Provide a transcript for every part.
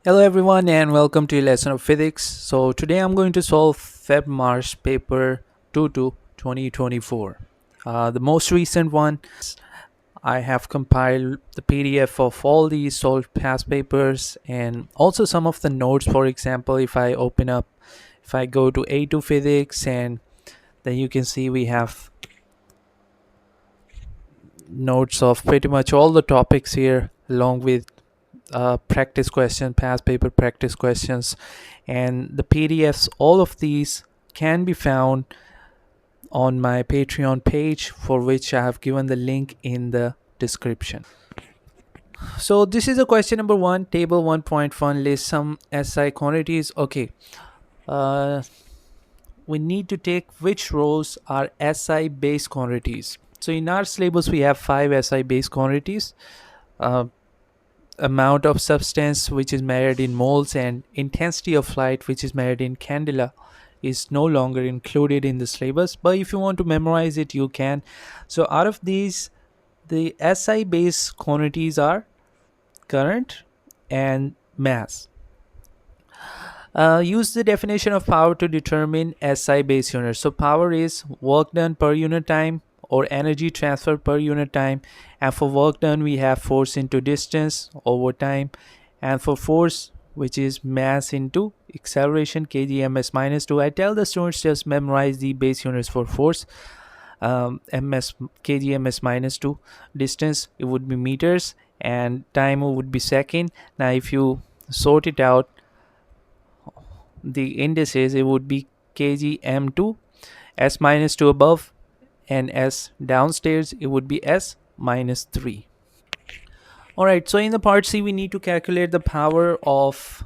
Hello everyone and welcome to a lesson of physics. So today I'm going to solve Feb March paper 2 2024. The most recent one. I have compiled the PDF of all these solved past papers and also some of the notes. For example, if I go to A2 physics, and then you can see we have notes of pretty much all the topics here along with practice question, past paper practice questions, and the PDFs. All of these can be found on my Patreon page, for which I have given the link in the description. So this is a question number one. Table 1.1 lists some SI quantities. Okay, uh, we need to take which rows are SI base quantities. So in our syllabus we have 5 SI base quantities. Uh, Amount of substance, which is measured in moles, and intensity of light, which is measured in candela, is no longer included in the syllabus, but if you want to memorize it you can. So out of these, the SI base quantities are current and mass. Use the definition of power to determine SI base units. So power is work done per unit time or energy transfer per unit time, and for work done we have force into distance over time, and for force, which is mass into acceleration, kg minus 2. I tell the students just memorize the base units for force, ms kg minus 2, distance it would be meters, and time would be second. Now if you sort it out, the indices, it would be kg m2, s minus 2 above, and s downstairs it would be s minus 3. Alright, so in the part C we need to calculate the power of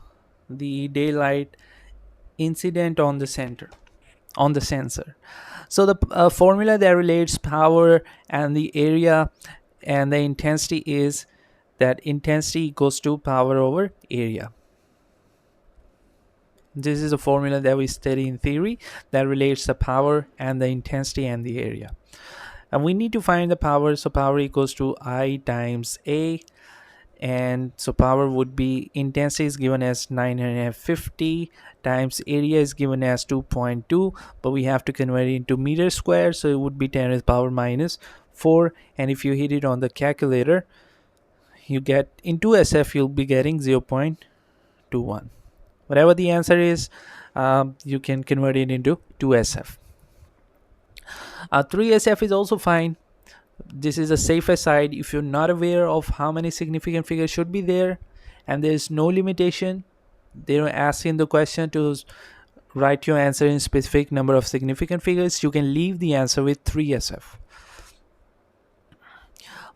the daylight incident on the sensor. So the formula that relates power and the area and the intensity is that intensity equals to power over area. This is a formula that we study in theory that relates the power and the intensity and the area. And we need to find the power. So power equals to I times A. And so power would be, intensity is given as 950 times area is given as 2.2, but we have to convert it into meter square, so it would be 10 to the power minus 4. And if you hit it on the calculator, you get into SF, you'll be getting 0.21. Whatever the answer is, you can convert it into 2SF. 3SF is also fine. This is a safer side. If you're not aware of how many significant figures should be there and there's no limitation, they're asking the question to write your answer in specific number of significant figures, you can leave the answer with 3SF.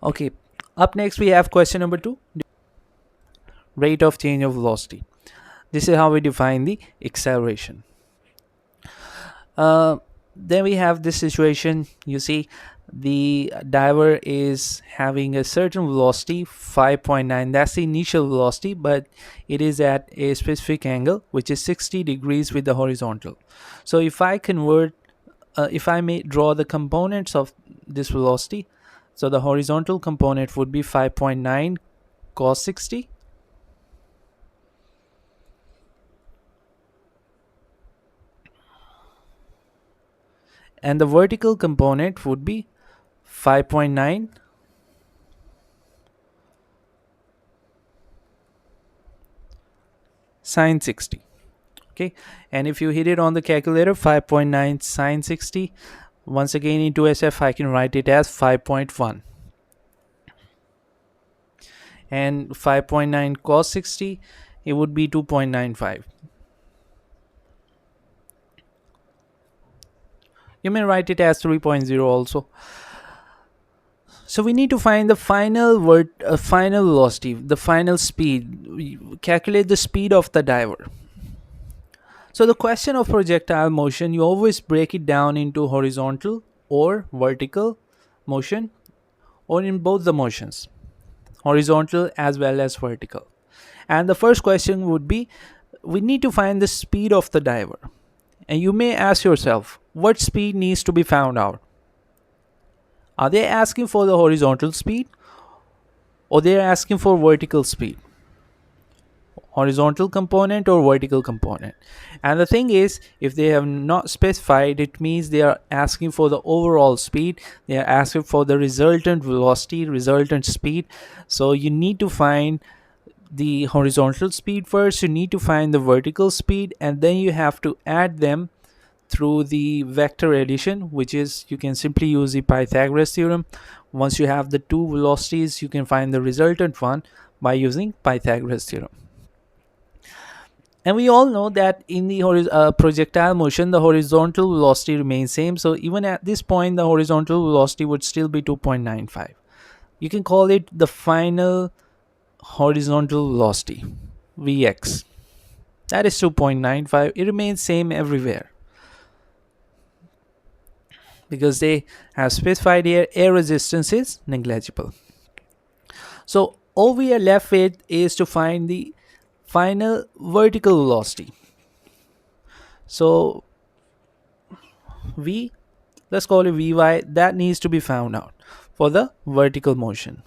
Okay, up next we have question number 2, rate of change of velocity. This is how we define the acceleration. Then we have this situation. You see, the diver is having a certain velocity 5.9, that's the initial velocity, but it is at a specific angle which is 60 degrees with the horizontal. So if I convert, if I may draw the components of this velocity, so the horizontal component would be 5.9 cos 60, and the vertical component would be 5.9 sine 60. Okay, and if you hit it on the calculator, 5.9 sine 60, once again into SF I can write it as 5.1, and 5.9 cos 60, it would be 2.95. You may write it as 3.0 also. So we need to find the final final velocity, the final speed. We calculate the speed of the diver. So the question of projectile motion, you always break it down into horizontal or vertical motion, or in both the motions, horizontal as well as vertical. And the first question would be, we need to find the speed of the diver. And you may ask yourself, what speed needs to be found out? Are they asking for the horizontal speed, or they are asking for vertical speed, horizontal component or vertical component. And the thing is, if they have not specified, it means they are asking for the overall speed, they are asking for the resultant velocity, resultant speed. So you need to find the horizontal speed first, you need to find the vertical speed, and then you have to add them through the vector addition, which is, you can simply use the Pythagoras theorem. Once you have the two velocities, you can find the resultant one by using Pythagoras theorem. And we all know that in the projectile motion, the horizontal velocity remains same. So even at this point, the horizontal velocity would still be 2.95. You can call it the final horizontal velocity, Vx. That is 2.95. It remains same everywhere because they have specified here air resistance is negligible. So all we are left with is to find the final vertical velocity. So V, let's call it Vy, that needs to be found out for the vertical motion.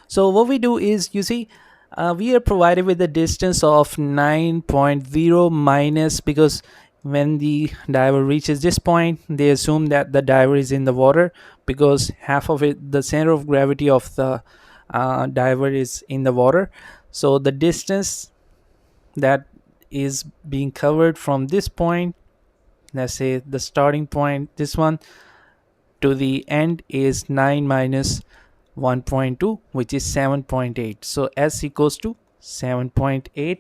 So what we do is, you see, we are provided with a distance of 9.0 minus, because when the diver reaches this point, they assume that the diver is in the water, because half of it, the center of gravity of the diver is in the water. So the distance that is being covered from this point, let's say the starting point, this one, to the end is 9 minus 1.2, which is 7.8. So S equals to 7.8.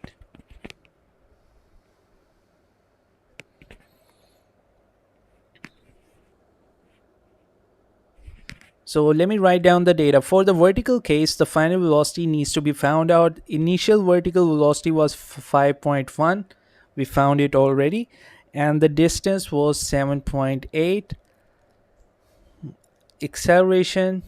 So let me write down the data. For the vertical case, the final velocity needs to be found out. Initial vertical velocity was 5.1. We found it already. And the distance was 7.8. Acceleration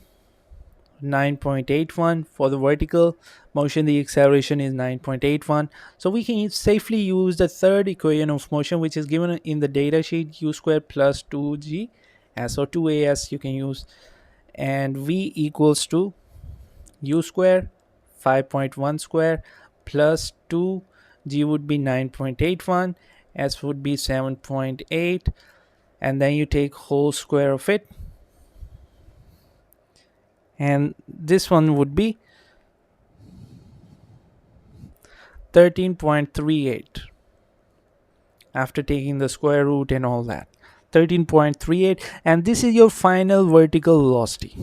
9.81. For the vertical motion, the acceleration is 9.81. So we can safely use the third equation of motion, which is given in the data sheet, u squared plus 2g as, or 2as you can use, and v equals to u square 5.1 square plus 2g would be 9.81, s would be 7.8, and then you take whole square of it, and this one would be 13.38 after taking the square root and all that. 13.38, and this is your final vertical velocity.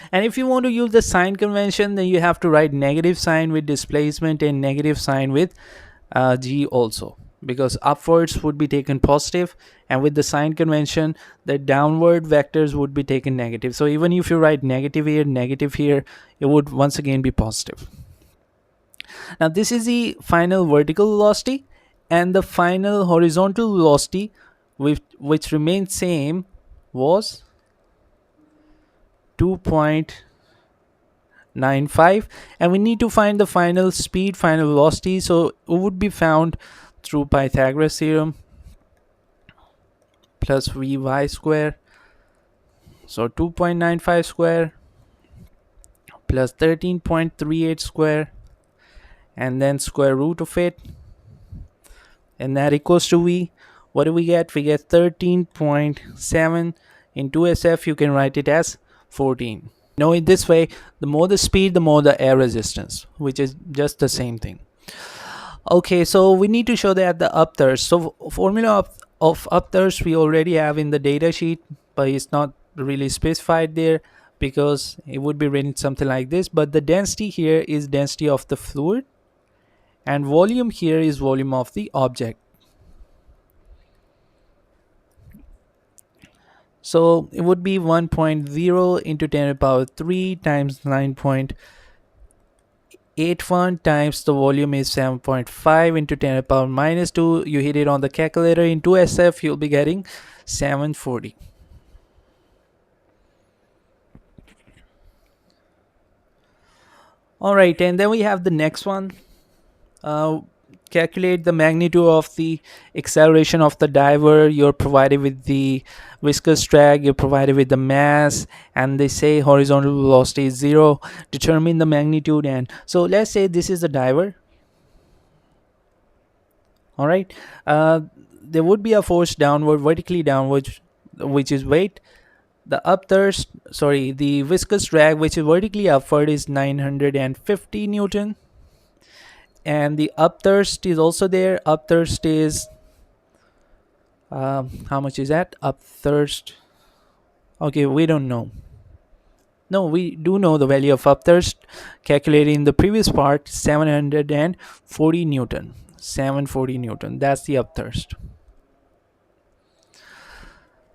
And if you want to use the sign convention, then you have to write negative sign with displacement and negative sign with g also, because upwards would be taken positive, and with the sign convention, the downward vectors would be taken negative. So even if you write negative here, it would once again be positive. Now this is the final vertical velocity, and the final horizontal velocity, which remained same, was 2.95, and we need to find the final speed, final velocity. So it would be found through Pythagoras theorem, plus Vy square. So 2.95 square plus 13.38 square, and then square root of it, and that equals to V. What do we get? We get 13.7 into SF. You can write it as 14. Now in this way, the more the speed, the more the air resistance, which is just the same thing. Okay, so we need to show that the upthrust. So formula of upthrust we already have in the data sheet, but it's not really specified there, because it would be written something like this. But the density here is density of the fluid, and volume here is volume of the object. So it would be 1.0 into 10 to the power 3 times 9.81 times the volume is 7.5 into 10 to the power minus 2. You hit it on the calculator into SF, you'll be getting 740. Alright, and then we have the next one. calculate the magnitude of the acceleration of the diver. You're provided with the viscous drag, you're provided with the mass, and they say horizontal velocity is 0. Determine the magnitude. And so let's say this is the diver. All right, there would be a force downward, vertically downward, which is weight. The upthrust, sorry, the viscous drag, which is vertically upward, is 950 newton. And the upthrust is also there. Upthrust is how much is that? Upthrust. Okay, we don't know. No, we do know the value of upthrust calculated in the previous part, 740 newton. 740 newton. That's the upthrust.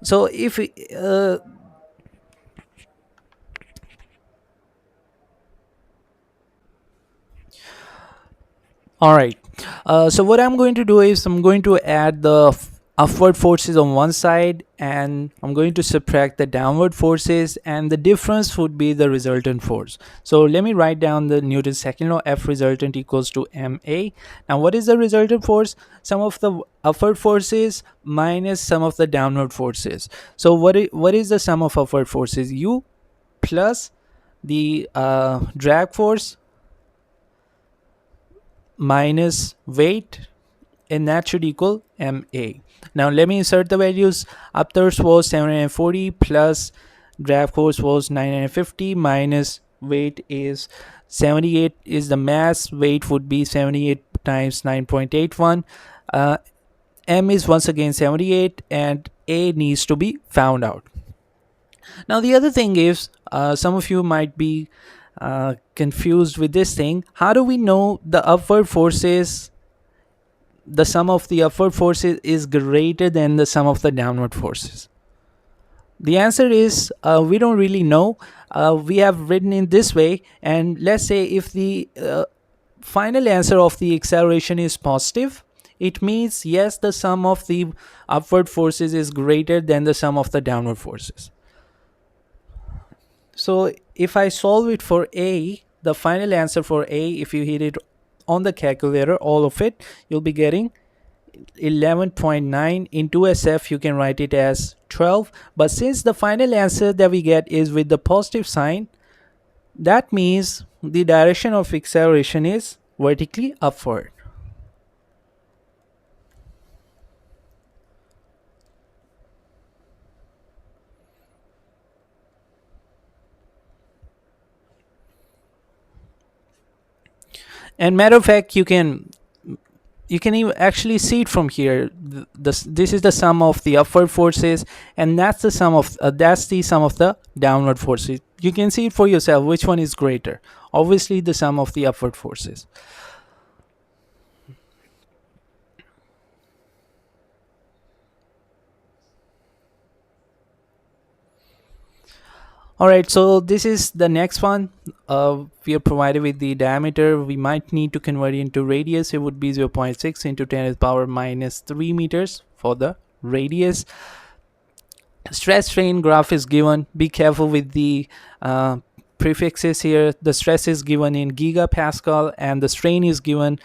So if all right. So what I'm going to do is I'm going to add the upward forces on one side, and I'm going to subtract the downward forces, and the difference would be the resultant force. So let me write down the Newton's second law. F resultant equals to ma. Now what is the resultant force? Sum of the upward forces minus sum of the downward forces. So what is the sum of upward forces? U plus the drag force minus weight, and that should equal ma. Now let me insert the values. Upthrust was 740 plus drag force was 950 minus weight is 78 is the mass. Weight would be 78 times 9.81. M is once again 78, and A needs to be found out. Now the other thing is, some of you might be confused with this thing. How do we know the upward forces, the sum of the upward forces is greater than the sum of the downward forces? The answer is we don't really know. We have written in this way, and let's say if the final answer of the acceleration is positive, it means yes, the sum of the upward forces is greater than the sum of the downward forces. So if I solve it for A, the final answer for A, if you hit it on the calculator, all of it, you'll be getting 11.9. Into SF you can write it as 12, but since the final answer that we get is with the positive sign, that means the direction of acceleration is vertically upward. And matter of fact, you can even actually see it from here. This is the sum of the upward forces, and that's the sum of the downward forces. You can see it for yourself which one is greater. Obviously the sum of the upward forces. All right, so this is the next one. We are provided with the diameter. We might need to convert it into radius. It would be 0.6 into 10 to the power minus 3 meters for the radius. Stress strain graph is given. Be careful with the prefixes here. The stress is given in gigapascal, and the strain is given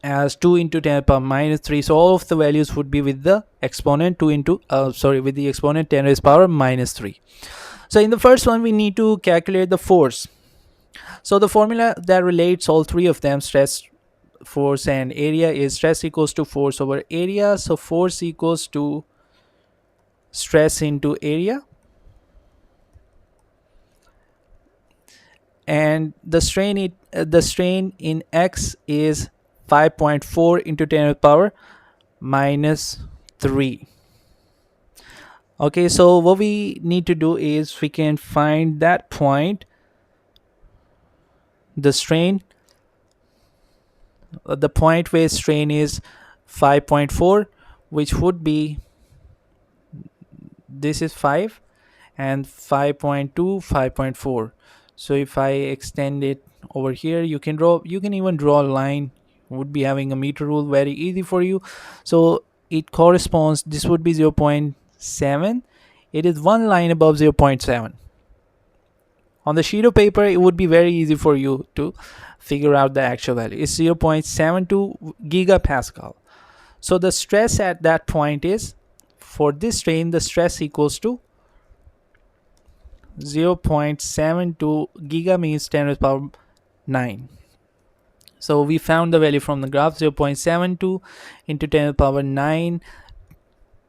as 2 into 10 to the power minus 3. So all of the values would be with the exponent with the exponent 10 to the power minus 3. So in the first one, we need to calculate the force. So the formula that relates all three of them, stress, force, and area, is stress equals to force over area. So force equals to stress into area, and the strain in X is 5.4 into 10 to the power minus 3. Okay, so what we need to do is we can find that point, the strain, the point where strain is 5.4, which would be, this is 5 and 5.2, 5.4. So if I extend it over here, you can even draw a line. Would be having a meter rule, very easy for you. So it corresponds, this would be 0.7. It is one line above 0.7. On the sheet of paper, it would be very easy for you to figure out the actual value. It's 0.72 gigapascal. So the stress at that point is, for this strain, the stress equals to 0.72 giga means 10 to the power 9. So we found the value from the graph, 0.72 into 10 to the power 9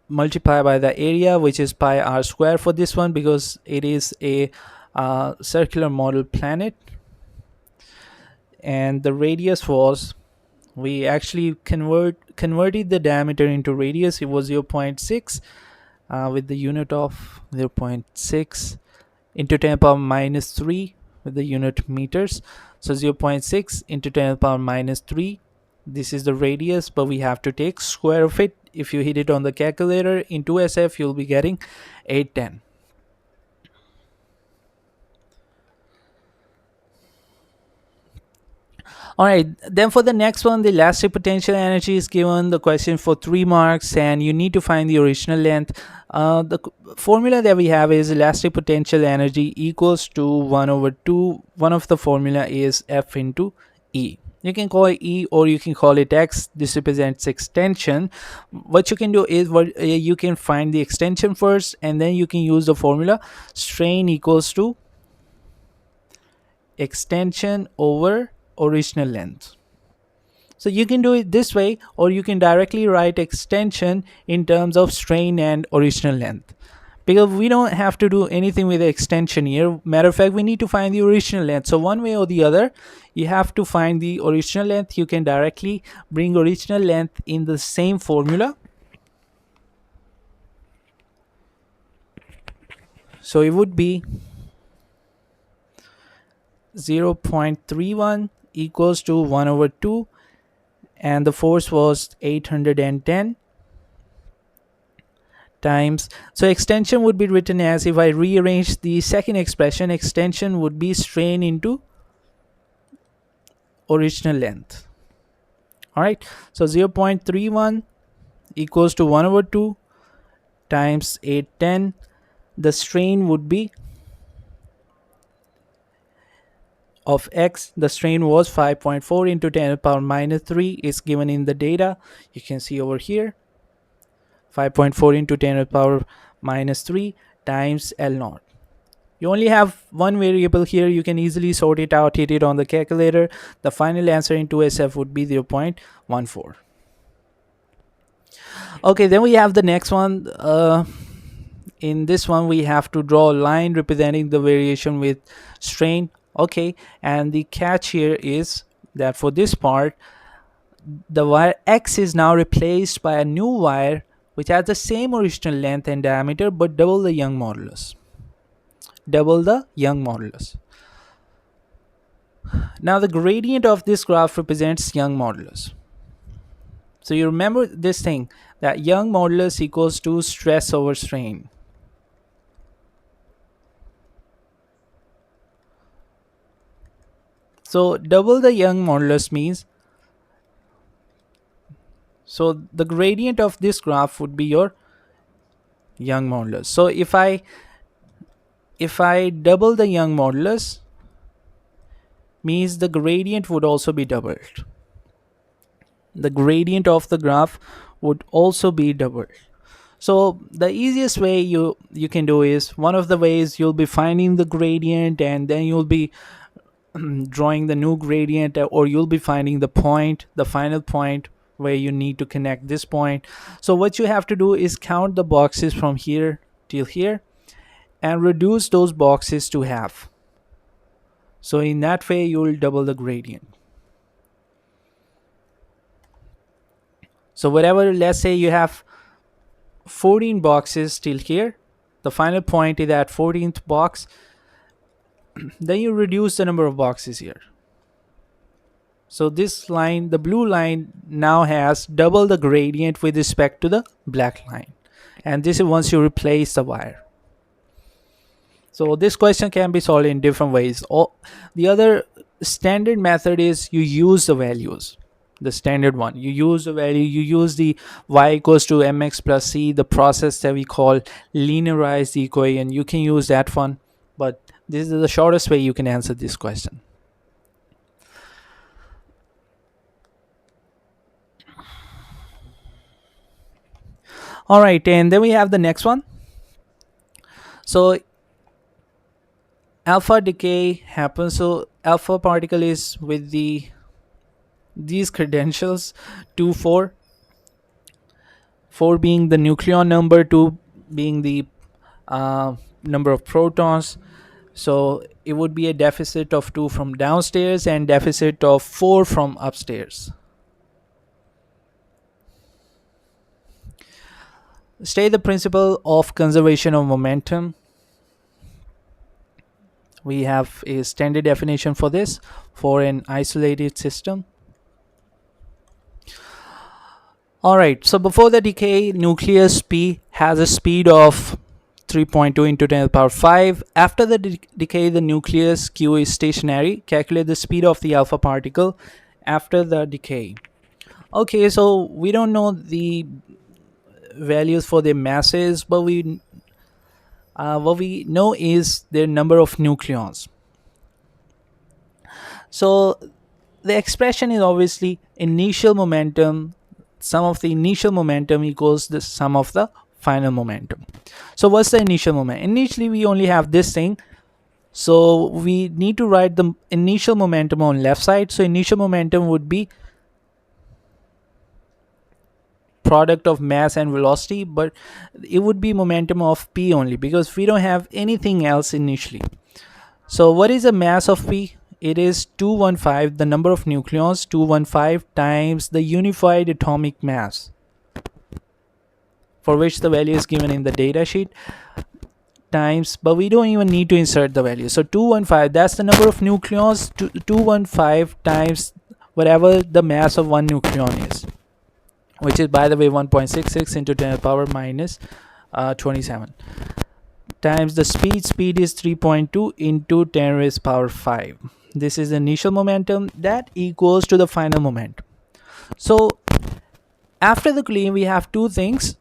multiplied by the area, which is pi r square for this one, because it is a circular model planet. And the radius was, we actually converted the diameter into radius. It was 0.6 with the unit of 0.6 into 10 to the power minus 3 with the unit meters. So 0.6 into 10 to the power minus 3, this is the radius, but we have to take square of it. If you hit it on the calculator in 2SF, you'll be getting 810. Alright, then for the next one, the elastic potential energy is given, the question for 3 marks, and you need to find the original length. The formula that we have is elastic potential energy equals to 1 over 2. One of the formula is F into E. You can call it E or you can call it X. This represents extension. What you can do is, you can find the extension first, and then you can use the formula strain equals to extension over original length. So you can do it this way, or you can directly write extension in terms of strain and original length, because we don't have to do anything with the extension here. Matter of fact, we need to find the original length. So one way or the other, you have to find the original length. You can directly bring original length in the same formula. So it would be 0.31 equals to 1 over 2, and the force was 810 times. So extension would be written as, if I rearrange the second expression, extension would be strain into original length. Alright, so 0.31 equals to 1 over 2 times 810. The strain would be of X, the strain was 5.4 into 10 to the power minus 3 is given in the data. You can see over here, 5.4 into 10 to the power minus 3 times L naught. You only have one variable here. You can easily sort it out, hit it on the calculator. The final answer in 2SF would be 0.14. Okay, then we have the next one. In this one, we have to draw a line representing the variation with strain. Okay, and the catch here is that for this part, the wire X is now replaced by a new wire which has the same original length and diameter but double the Young modulus. Now the gradient of this graph represents Young modulus. So you remember this thing, that Young modulus equals to stress over strain. So double the Young modulus means, so the gradient of this graph would be your Young modulus. So if I double the Young modulus, means the gradient would also be doubled. The gradient of the graph would also be doubled. So the easiest way you can do is, one of the ways, you'll be finding the gradient and then you'll be drawing the new gradient, or you'll be finding the point, the final point where you need to connect this point. So what you have to do is count the boxes from here till here and reduce those boxes to half. So in that way you will double the gradient. So whatever, let's say you have 14 boxes till here, the final point is at 14th box, then you reduce the number of boxes here. So this line, the blue line, now has double the gradient with respect to the black line, and this is once you replace the wire. So this question can be solved in different ways. The other standard method is you use the values. The standard one, you use the value, you use the y equals to mx plus c, the process that we call linearize the equation. You can use that one. but this is the shortest way you can answer this question. All right, and then we have the next one. So alpha decay happens. So alpha particle is with these credentials: 2 4, 4 being the nucleon number, 2 being the number of protons. So it would be a deficit of 2 from downstairs and deficit of 4 from upstairs. State the principle of conservation of momentum. We have a standard definition for this for an isolated system. Alright, so before the decay, nucleus P has a speed of 3.2 into 10 to the power 5. After the decay, the nucleus Q is stationary. Calculate the speed of the alpha particle after the decay. Okay, so we don't know the values for their masses, but what we know is their number of nucleons. So the expression is obviously initial momentum. Sum of the initial momentum equals the sum of the final momentum. So what's the initial moment? Initially we only have this thing, so we need to write the initial momentum on left side. So initial momentum would be product of mass and velocity, but it would be momentum of P only because we don't have anything else initially. So what is the mass of P? It is 215, the number of nucleons, 215 times the unified atomic mass, for which the value is given in the data sheet, times, but we don't even need to insert the value. So 215, that's the number of nucleons. 215 times whatever the mass of one nucleon is, which is, by the way, 1.66 into 10 to the power minus 27, times the speed is 3.2 into 10 raised to the power 5. This is the initial momentum that equals to the final momentum. So after the decay we have two things,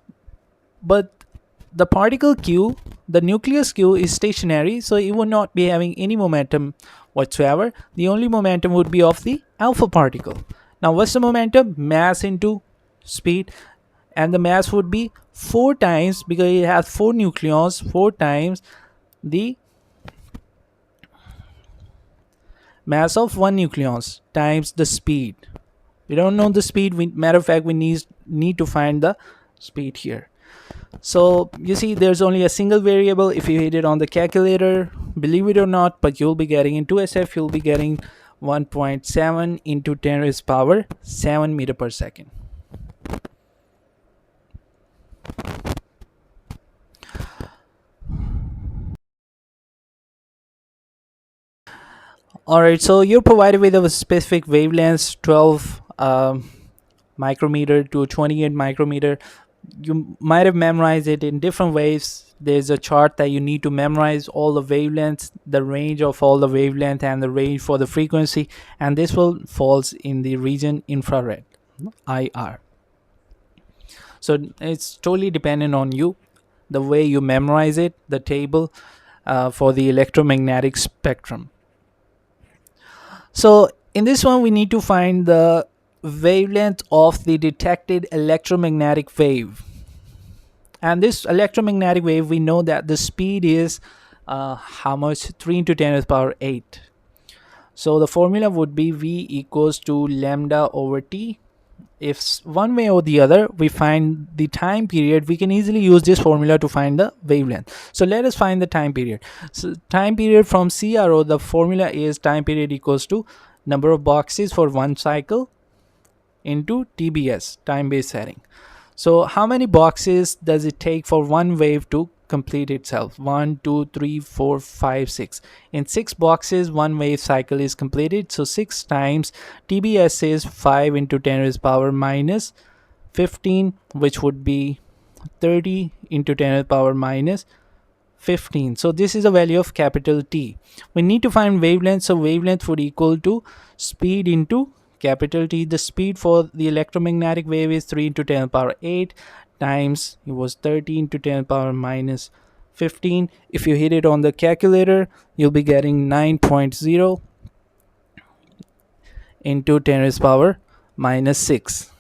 but the particle Q, the nucleus Q, is stationary, so it would not be having any momentum whatsoever. The only momentum would be of the alpha particle. Now what's the momentum? Mass into speed, and the mass would be 4 times, because it has 4 nucleons, 4 times the mass of 1 nucleons times the speed. We don't know the speed. Matter of fact, we need to find the speed here. So you see, there's only a single variable. If you hit it on the calculator, believe it or not, but you'll be getting in 2SF, you'll be getting 1.7 into 10 raised to the power 7 meter per second. Alright, so you're provided with a specific wavelength, 12 micrometer to 28 micrometer. You might have memorized it in different ways. There's a chart that you need to memorize all the wavelengths, the range of all the wavelength, and the range for the frequency, and this will falls in the region infrared, IR. So it's totally dependent on you, the way you memorize it, the table for the electromagnetic spectrum. So in this one we need to find the wavelength of the detected electromagnetic wave, and this electromagnetic wave, we know that the speed is how much? 3 into 10 to the power 8. So the formula would be V equals to lambda over T. If one way or the other we find the time period, we can easily use this formula to find the wavelength. So let us find the time period. So time period from CRO, the formula is time period equals to number of boxes for one cycle into TBS, time base setting. So how many boxes does it take for one wave to complete itself? 1 2 3 4 5 6. In 6 boxes one wave cycle is completed. So 6 times TBS is 5 into 10 raised to the power minus 15, which would be 30 into 10 to the power minus 15. So this is a value of capital T. We need to find wavelength, so wavelength would equal to speed into capital T. The speed for the electromagnetic wave is 3 into 10 to the power 8 times, it was 30 into 10 to the power minus 15. If you hit it on the calculator, you'll be getting 9.0 into 10 raised power minus 6.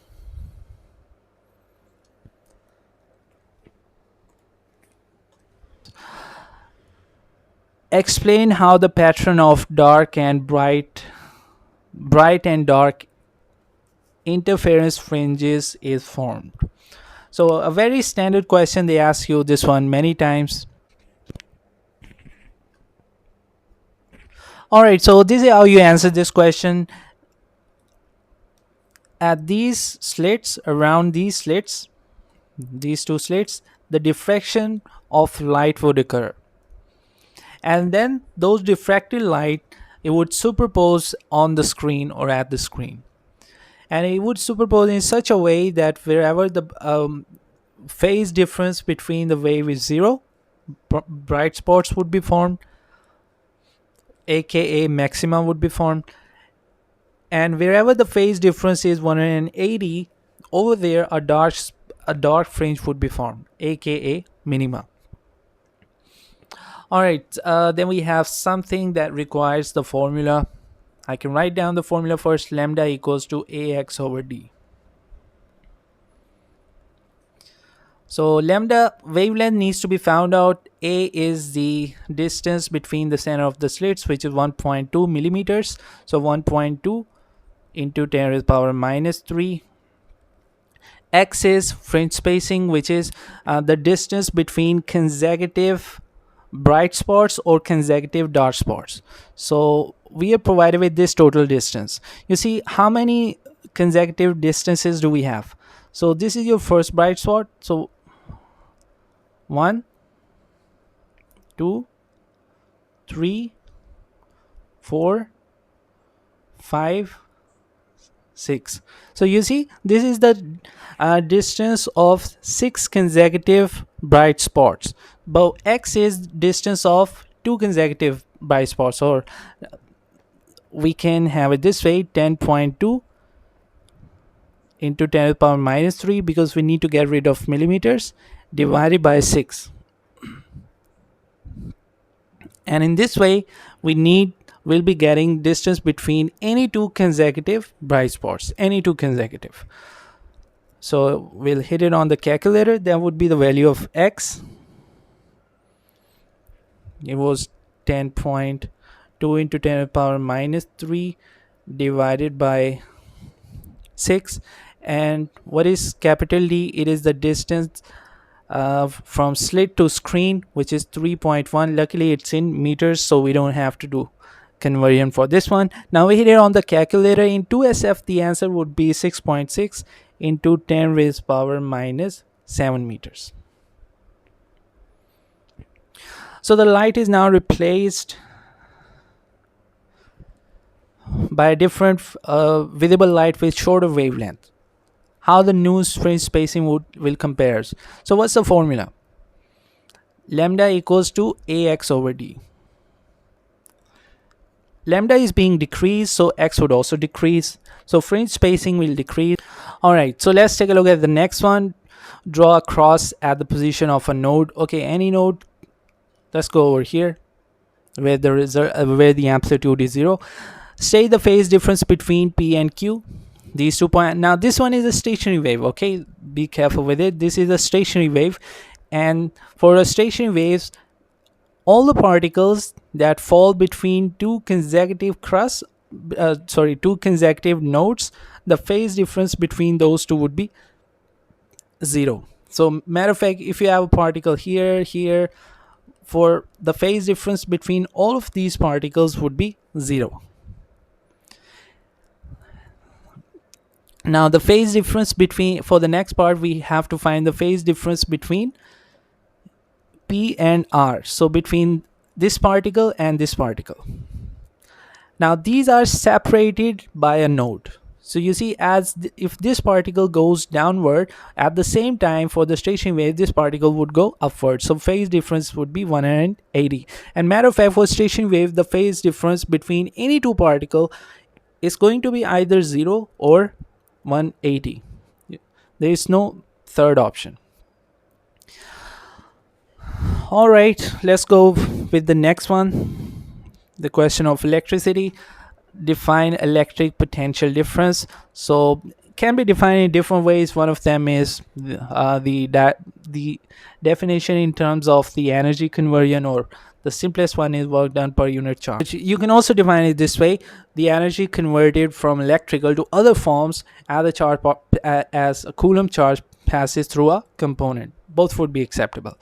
Explain how the pattern of dark and bright and dark interference fringes is formed. So a very standard question, they ask you this one many times. All right, so this is how you answer this question. At these slits, around these slits, these two slits, the diffraction of light would occur, and then those diffracted light, it would superpose on the screen or at the screen, and it would superpose in such a way that wherever the phase difference between the wave is zero, bright spots would be formed, aka maxima would be formed, and wherever the phase difference is 180, over there a dark fringe would be formed, aka minima. All right, then we have something that requires the formula. I can write down the formula first. Lambda equals to ax over d. So lambda wavelength needs to be found out. A is the distance between the center of the slits, which is 1.2 millimeters. So 1.2 into 10 raised power minus 3. X is fringe spacing, which is the distance between consecutive bright spots or consecutive dark spots. So we are provided with this total distance. You see, how many consecutive distances do we have? So this is your first bright spot. So 1, 2, 3, 4, 5, 6. So you see, this is the distance of 6 consecutive bright spots, but X is distance of 2 consecutive bright spots, or we can have it this way, 10.2 into 10 to the power minus 3, because we need to get rid of millimeters, divided by 6. And in this way we'll be getting distance between any two consecutive bright spots, any two consecutive. So we'll hit it on the calculator. That would be the value of X. It was 10.2 into 10 to the power minus 3 divided by 6. And what is capital D? It is the distance from slit to screen, which is 3.1. Luckily it's in meters, so we don't have to do conversion for this one. Now we hit it on the calculator. In 2SF the answer would be 6.6 into 10 raised power minus 7 meters. So the light is now replaced by a different visible light with shorter wavelength. How the new fringe spacing will compare. So what's the formula? Lambda equals to ax over d. Lambda is being decreased, so x would also decrease. So fringe spacing will decrease. All right, so let's take a look at the next one. Draw a cross at the position of a node. Okay, any node. Let's go over here where the amplitude is 0. State the phase difference between P and Q. These 2 points. Now this one is a stationary wave. Okay, be careful with it. This is a stationary wave, and for a stationary waves, all the particles that fall between two consecutive two consecutive nodes, the phase difference between those two would be 0. So matter of fact, if you have a particle here, for the phase difference between all of these particles would be 0. Now the phase difference between, for the next part we have to find the phase difference between P and R, so between this particle and this particle. Now these are separated by a node. So you see, if this particle goes downward, at the same time for the stationary wave this particle would go upward, so phase difference would be 180. And matter of fact, for stationary wave the phase difference between any two particle is going to be either 0 or 180. There is no third option. All right, let's go with the next one. The question of electricity. Define electric potential difference. So can be defined in different ways. One of them is the definition in terms of the energy conversion, or the simplest one is work done per unit charge. You can also define it this way: the energy converted from electrical to other forms as as a coulomb charge passes through a component. Both would be acceptable.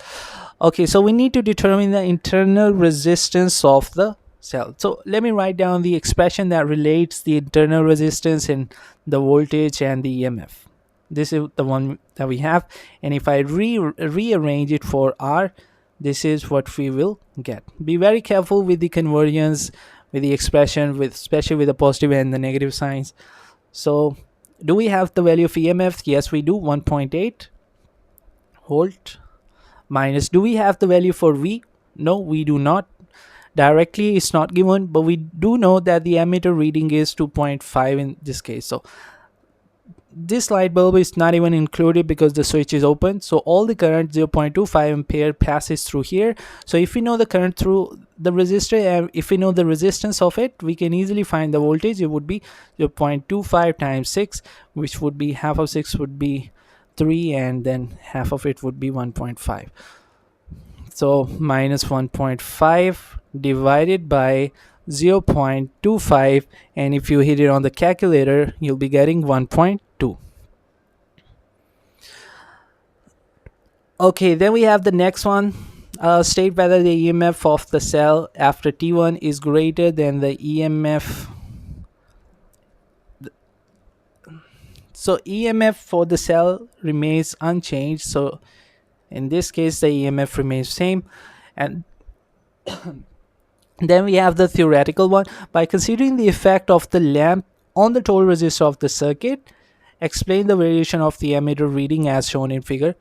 Okay, so we need to determine the internal resistance of the cell. So let me write down the expression that relates the internal resistance in the voltage and the EMF. This is the one that we have, and if I rearrange it for R, this is what we will get. Be very careful with the conversions, with the expression, with especially with the positive and the negative signs. So do we have the value of EMF? Yes, we do. 1.8 volt minus, do we have the value for V? No, we do not. Directly it's not given, but we do know that the ammeter reading is 2.5 in this case. So this light bulb is not even included because the switch is open, so all the current 0.25 ampere passes through here. So if we know the current through the resistor and if we know the resistance of it, we can easily find the voltage. It would be 0.25 times 6, which would be half of 6 would be 3, and then half of it would be 1.5. So minus 1.5 divided by 0.25, and if you hit it on the calculator, you'll be getting 1.2. Okay, then we have the next one. State whether the EMF of the cell after T1 is greater than the EMF. So EMF for the cell remains unchanged. So in this case, the EMF remains same. And then we have the theoretical one. By considering the effect of the lamp on the total resistor of the circuit, explain the variation of the ammeter reading as shown in figure.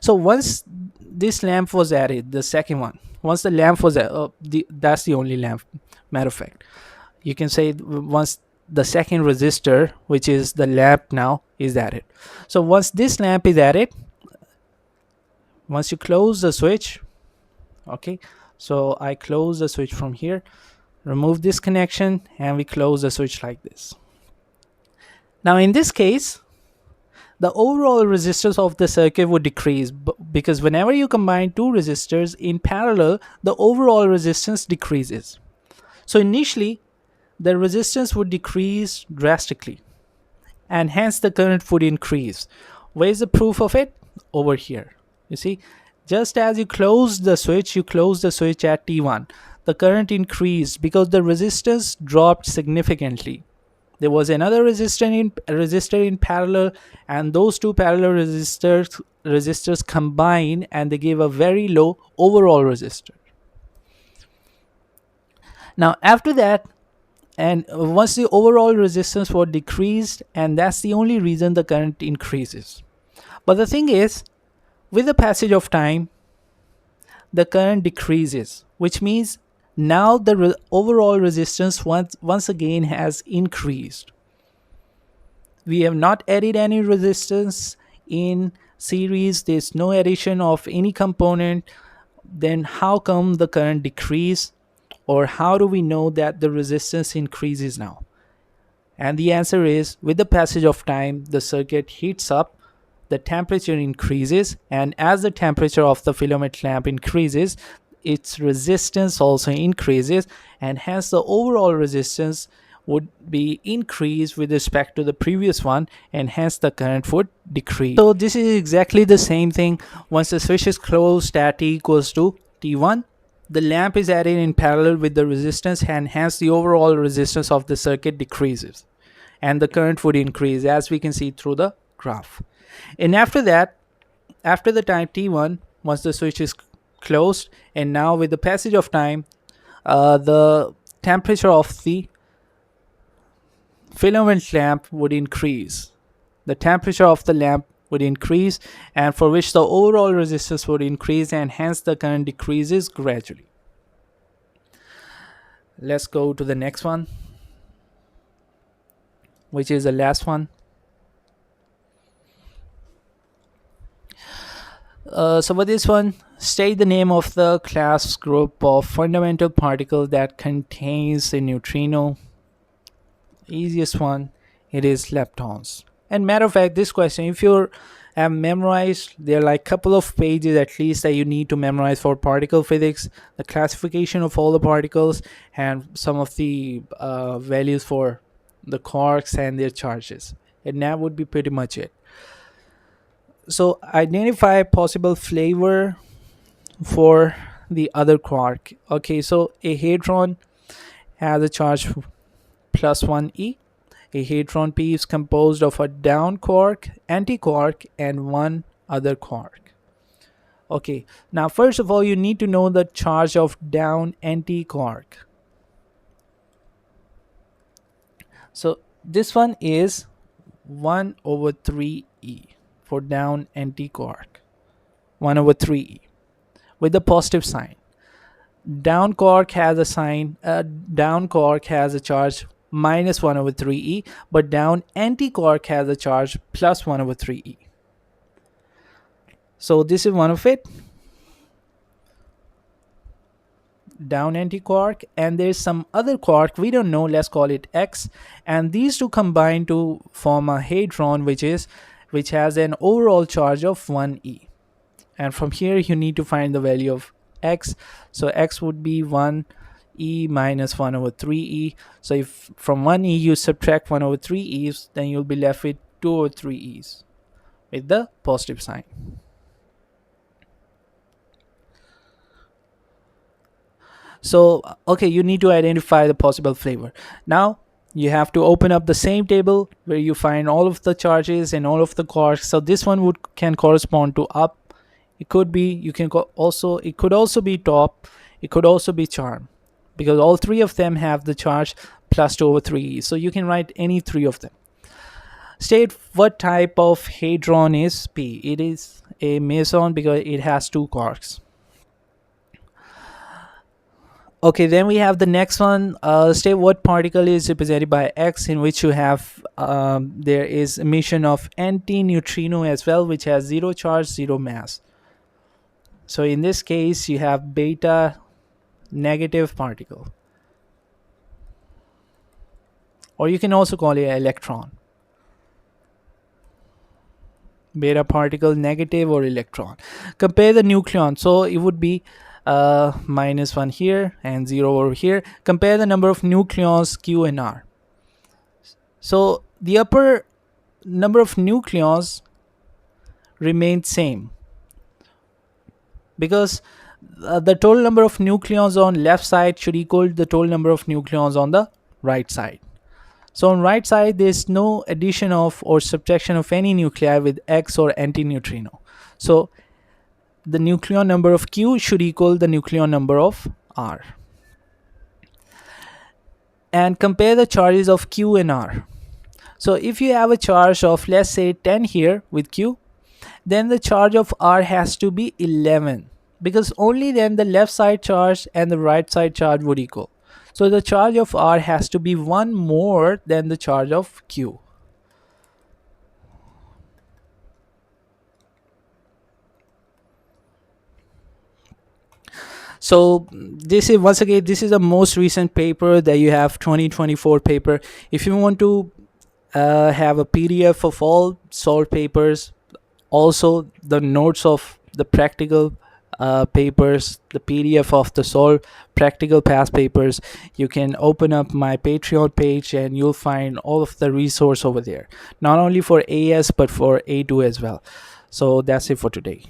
So once this lamp was added, the second one, once the lamp was that's the only lamp, matter of fact, you can say once the second resistor, which is the lamp now, is added. So once this lamp is added, once you close the switch, okay, so I close the switch from here, remove this connection, and we close the switch like this. Now in this case, the overall resistance of the circuit would decrease because whenever you combine two resistors in parallel, the overall resistance decreases. So initially, the resistance would decrease drastically, and hence the current would increase. Where is the proof of it? Over here. You see, just as you close the switch at T1, the current increased because the resistance dropped significantly. There was another resistor in parallel, and those two parallel resistors combine, and they give a very low overall resistor. Now after that, and once the overall resistance was decreased, and that's the only reason the current increases. But the thing is, with the passage of time, the current decreases, which means now the overall resistance once again has increased. We have not added any resistance in series. There's no addition of any component. Then how come the current decrease, or how do we know that the resistance increases now? And the answer is, with the passage of time, the circuit heats up, the temperature increases, and as the temperature of the filament lamp increases, its resistance also increases, and hence the overall resistance would be increased with respect to the previous one, and hence the current would decrease. So this is exactly the same thing. Once the switch is closed at T equals to T1, the lamp is added in parallel with the resistance, and hence the overall resistance of the circuit decreases, and the current would increase, as we can see through the graph. And after that, after the time T1, once the switch is closed, and now with the passage of time, the temperature of the filament lamp would increase. The temperature of the lamp would increase, and for which the overall resistance would increase, and hence the current decreases gradually. Let's go to the next one, which is the last one. So for this one, State the name of the class group of fundamental particle that contains a neutrino. Easiest one, it is leptons. And matter of fact, this question, if you have memorized, there are like couple of pages at least that you need to memorize for particle physics, the classification of all the particles, and some of the values for the quarks and their charges. And that would be pretty much it. So identify possible flavor for the other quark. Okay, so a hadron has a charge plus 1e. A hadron P is composed of a down quark, anti-quark, and one other quark. Okay, now first of all, you need to know the charge of down anti-quark. So this one is 1 over 3e for down anti-quark. 1 over 3e with the positive sign. Down quark has a sign, down quark has a charge minus 1 over 3e, but down anti-quark has a charge plus 1 over 3e. So this is one of it, down anti-quark, and there's some other quark we don't know, let's call it x, and these two combine to form a hadron which has an overall charge of 1e. And from here you need to find the value of x. So x would be 1e minus 1 over 3e. So if from 1e you subtract 1 over 3e's, then you'll be left with 2 over 3e's with the positive sign. So okay, you need to identify the possible flavor. Now you have to open up the same table where you find all of the charges and all of the quarks. So this one can correspond to up. It could be, it could also be top, it could also be charm, because all three of them have the charge plus 2 over 3e. So you can write any three of them. State what type of hadron is P. It is a meson because it has two quarks. Okay, then we have the next one. State what particle is represented by X, in which you have there is emission of anti-neutrino as well, which has 0 charge, 0 mass. So in this case, you have beta negative particle, or you can also call it electron. Beta particle, negative, or electron. Compare the nucleon. So it would be minus 1 here and 0 over here. Compare the number of nucleons Q and R. So the upper number of nucleons remains same, because the total number of nucleons on left side should equal the total number of nucleons on the right side. So on right side there's no addition of or subtraction of any nuclei with X or anti-neutrino. So the nucleon number of Q should equal the nucleon number of R. And compare the charges of Q and R. So if you have a charge of, let's say, 10 here with Q, then the charge of R has to be 11, because only then the left side charge and the right side charge would equal. So the charge of R has to be 1 more than the charge of Q. So this is, once again, this is the most recent paper that you have, 2024 paper. If you want to have a PDF of all solved papers, also the notes of the practical papers, the PDF of the solved practical past papers, you can open up my Patreon page and you'll find all of the resource over there, not only for AS but for A2 as well. So that's it for today.